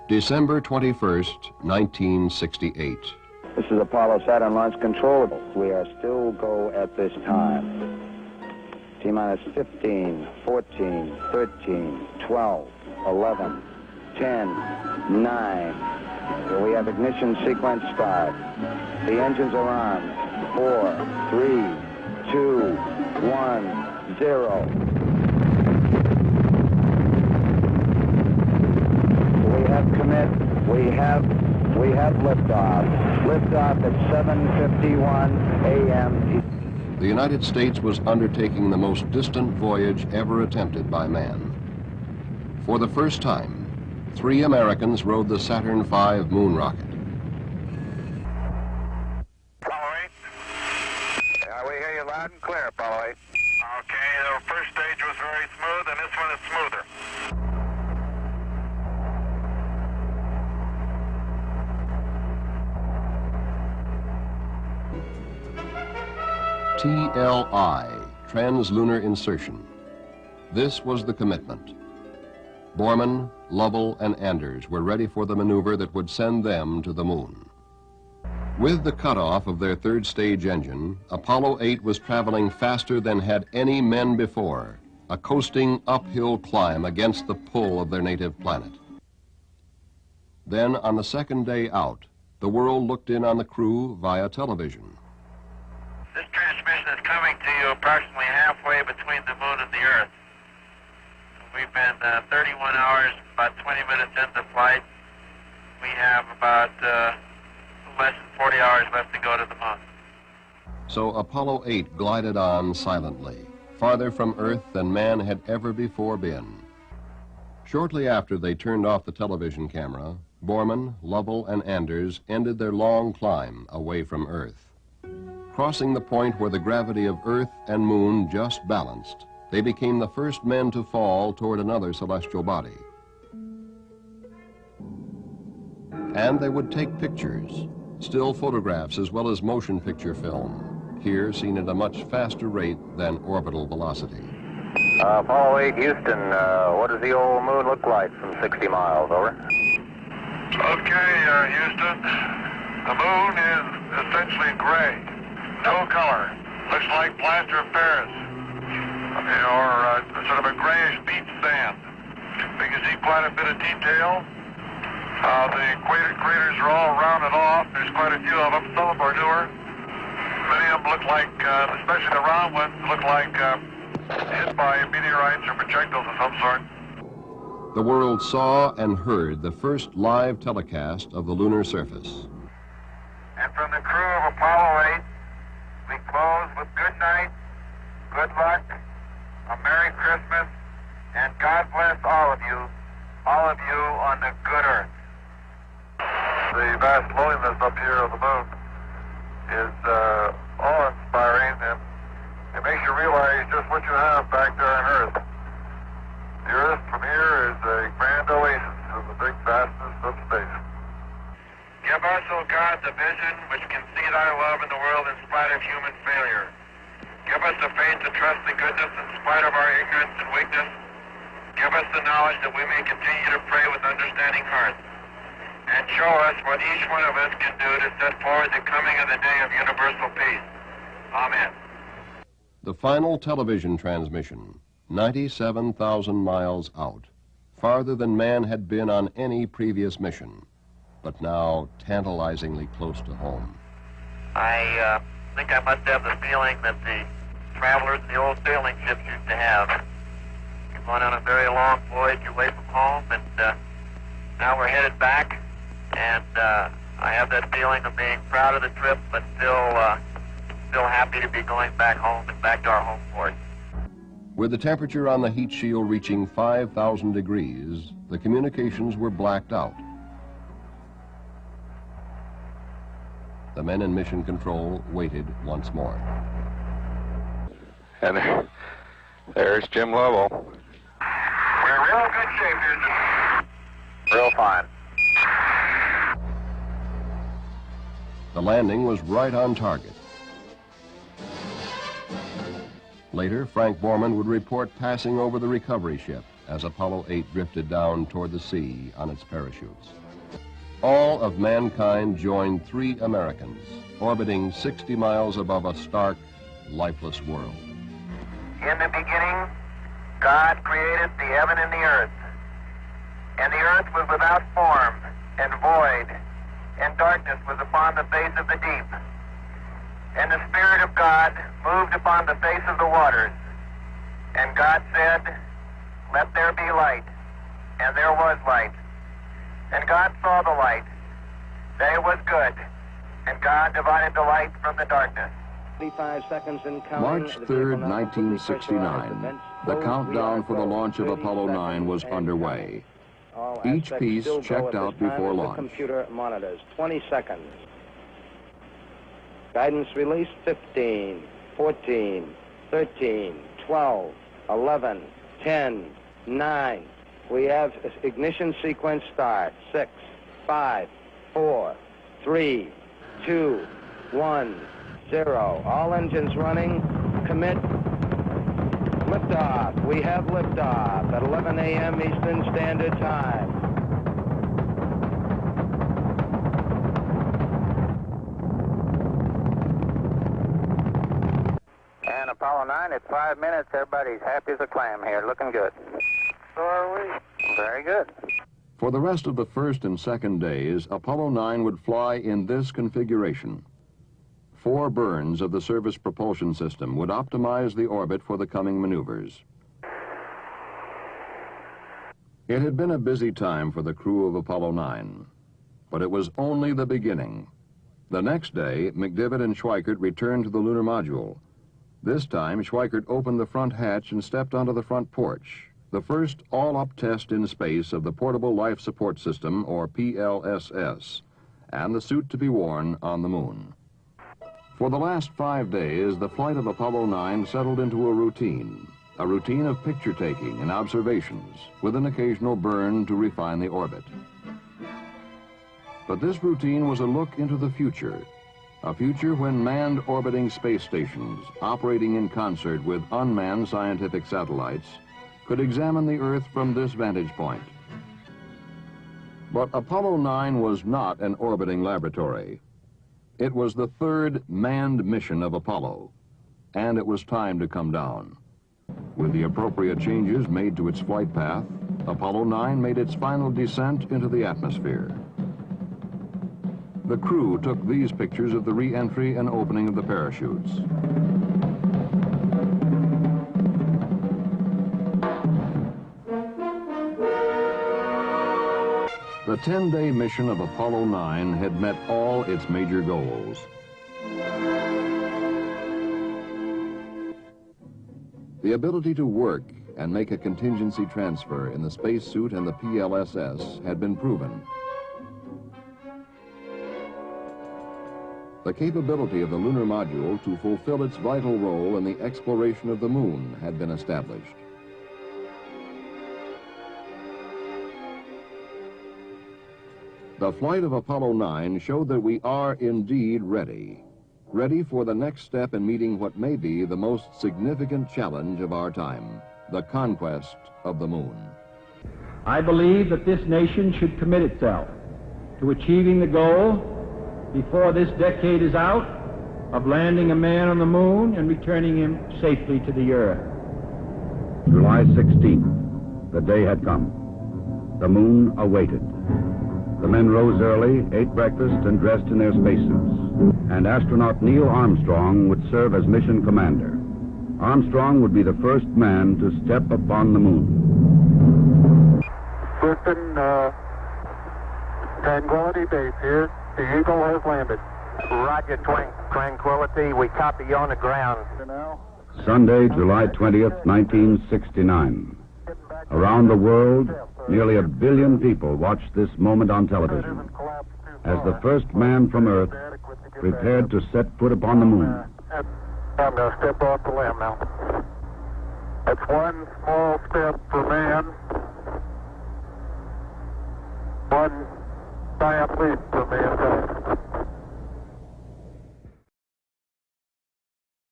December 21st, 1968. This is Apollo Saturn Launch Control. We are still go at this time. T-minus 15, 14, 13, 12, 11, 10, 9. Here we have ignition sequence start. The engines are on. 4, 3, 2, 1, 0. We have commit. We have liftoff. Liftoff at 7:51 a.m. The United States was undertaking the most distant voyage ever attempted by man. For the first time, 3 Americans rode the Saturn V moon rocket. Apollo 8. We hear you loud and clear, Apollo 8. Okay, the first stage was very smooth, and this one is smoother. TLI, Translunar Insertion. This was the commitment. Borman, Lovell, and Anders were ready for the maneuver that would send them to the moon. With the cutoff of their third stage engine, Apollo 8 was traveling faster than had any men before, a coasting uphill climb against the pull of their native planet. Then, on the second day out, the world looked in on the crew via television. This transmission is coming to you approximately halfway between the moon and the Earth. We've been 31 hours, about 20 minutes into flight. We have about less than 40 hours left to go to the moon. So Apollo 8 glided on silently, farther from Earth than man had ever before been. Shortly after they turned off the television camera, Borman, Lovell, and Anders ended their long climb away from Earth. Crossing the point where the gravity of Earth and Moon just balanced, they became the first men to fall toward another celestial body. And they would take pictures, still photographs as well as motion picture film, here seen at a much faster rate than orbital velocity. Apollo 8, Houston, what does the old moon look like from 60 miles, over? Okay, Houston, the moon is essentially gray, no color, looks like plaster of Paris, or sort of a grayish beach sand. We can see quite a bit of detail. The craters are all rounded off. There's quite a few of them. Some of them are newer. Many of them look like, especially the round ones, look like hit by meteorites or projectiles of some sort. The world saw and heard the first live telecast of the lunar surface. And from the crew of Apollo 8, we close with good night, good luck, a Merry Christmas, and God bless all of you on the good Earth. The vast loneliness up here on the moon is awe-inspiring, and it makes you realize just what you have back there on Earth. The Earth from here is a grand oasis in the big vastness of space. Give us, O God, the vision which can see thy love in the world in spite of human failure. Give us the faith to trust the goodness in spite of our ignorance and weakness. Give us the knowledge that we may continue to pray with understanding hearts. And show us what each one of us can do to set forward the coming of the day of universal peace. Amen. The final television transmission, 97,000 miles out, farther than man had been on any previous mission, but now tantalizingly close to home. I think I must have the feeling that the travelers in the old sailing ships used to have. We've gone on a very long voyage away from home, and now we're headed back, and I have that feeling of being proud of the trip, but still happy to be going back home and back to our home port. With the temperature on the heat shield reaching 5,000 degrees, the communications were blacked out. The men in mission control waited once more. And there's Jim Lovell. We're in real good shape here. Real fine. The landing was right on target. Later, Frank Borman would report passing over the recovery ship, as Apollo 8 drifted down toward the sea on its parachutes. All of mankind joined 3 Americans, orbiting 60 miles above a stark, lifeless world. In the beginning, God created the heaven and the earth. And the earth was without form and void, and darkness was upon the face of the deep. And the Spirit of God moved upon the face of the waters. And God said, "Let there be light." And there was light. And God saw the light, that it was good. And God divided the light from the darkness. 35 seconds and counting. March 3rd, 1969, the countdown for the launch of Apollo 9 was underway. Each piece checked out before launch. Computer monitors. 20 seconds. Guidance release. 15, 14, 13, 12, 11, 10, 9. We have ignition sequence start. 6, 5, 4, 3, 2, 1, 0. All engines running. Commit. Liftoff. We have liftoff at 11 a.m. Eastern Standard Time. And Apollo 9 at 5 minutes. Everybody's happy as a clam here. Looking good. So are we. Very good. For the rest of the first and second days, Apollo 9 would fly in this configuration. 4 burns of the service propulsion system would optimize the orbit for the coming maneuvers. It had been a busy time for the crew of Apollo 9, but it was only the beginning. The next day, McDivitt and Schweikert returned to the lunar module. This time, Schweikert opened the front hatch and stepped onto the front porch, the first all-up test in space of the Portable Life Support System, or PLSS, and the suit to be worn on the moon. For the last 5 days, the flight of Apollo 9 settled into a routine of picture-taking and observations, with an occasional burn to refine the orbit. But this routine was a look into the future, a future when manned orbiting space stations, operating in concert with unmanned scientific satellites, could examine the Earth from this vantage point. But Apollo 9 was not an orbiting laboratory. It was the 3rd manned mission of Apollo, and it was time to come down. With the appropriate changes made to its flight path, Apollo 9 made its final descent into the atmosphere. The crew took these pictures of the re-entry and opening of the parachutes. The 10-day mission of Apollo 9 had met all its major goals. The ability to work and make a contingency transfer in the spacesuit and the PLSS had been proven. The capability of the lunar module to fulfill its vital role in the exploration of the moon had been established. The flight of Apollo 9 showed that we are indeed ready for the next step in meeting what may be the most significant challenge of our time, the conquest of the moon. I believe that this nation should commit itself to achieving the goal before this decade is out of landing a man on the moon and returning him safely to the Earth. July 16th, the day had come. The moon awaited. The men rose early, ate breakfast, and dressed in their spacesuits. And astronaut Neil Armstrong would serve as mission commander. Armstrong would be the first man to step upon the moon. Houston, Tranquility Base here. The Eagle has landed. Roger, Tranquility. We copy you on the ground. Sunday, July 20th, 1969. Around the world, nearly 1 billion people watched this moment on television as the first man from Earth prepared to set foot upon the moon. I'm going to step off the limb now. That's one small step for man, one giant leap